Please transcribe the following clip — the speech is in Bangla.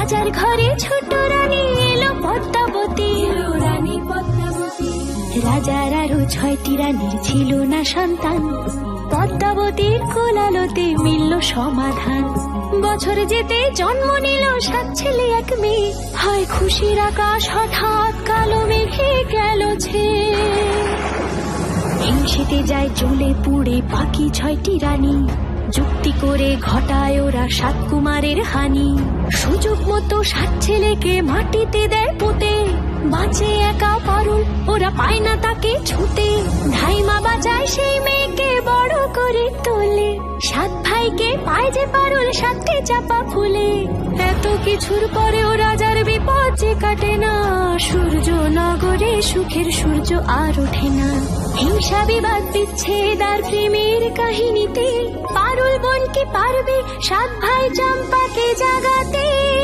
রাজার ঘরে ছোট রানী এলো পদ্মাবতী, রানী পদ্মাবতী। রাজার আরো 6টি রানীর ছিল না সন্তান, পদ্মাবতীর কোলালোতে মিলল সমাধান। বছর যেতে জন্ম নিল 7 ছেলে 1 মেয়ে, হয় খুশির আকাশ হঠাৎ কালো মেঘে গেল ছেয়ে। হিংসেতে যায় জ্বলে পুড়ে বাকি 6টি রানী, যুক্তি করে ঘটায় ওরা 7 কুমারের হানি। সুযোগ মতো 7 ছেলেকে মাটিতে দেয় পুঁতে, বাঁচে একা পারুল, ওরা পায় না তাকে ছুতে। ধাইমা বাঁচায় সেই মেয়েকে বড় করে তোলে, 7 ভাইকে পায় যে পারুল 7টে চাপা ফুলে। এত কিছুর পরেও রাজার বিপদ যে কাটে না, সূর্য নগরে সুখের সূর্য আর ওঠে না। হিংসা বিবাদ বিচ্ছেদ আর প্রেমের কাহিনীতে পারুল বোন কি পারবে 7 ভাই চম্পাকে জাগাতে?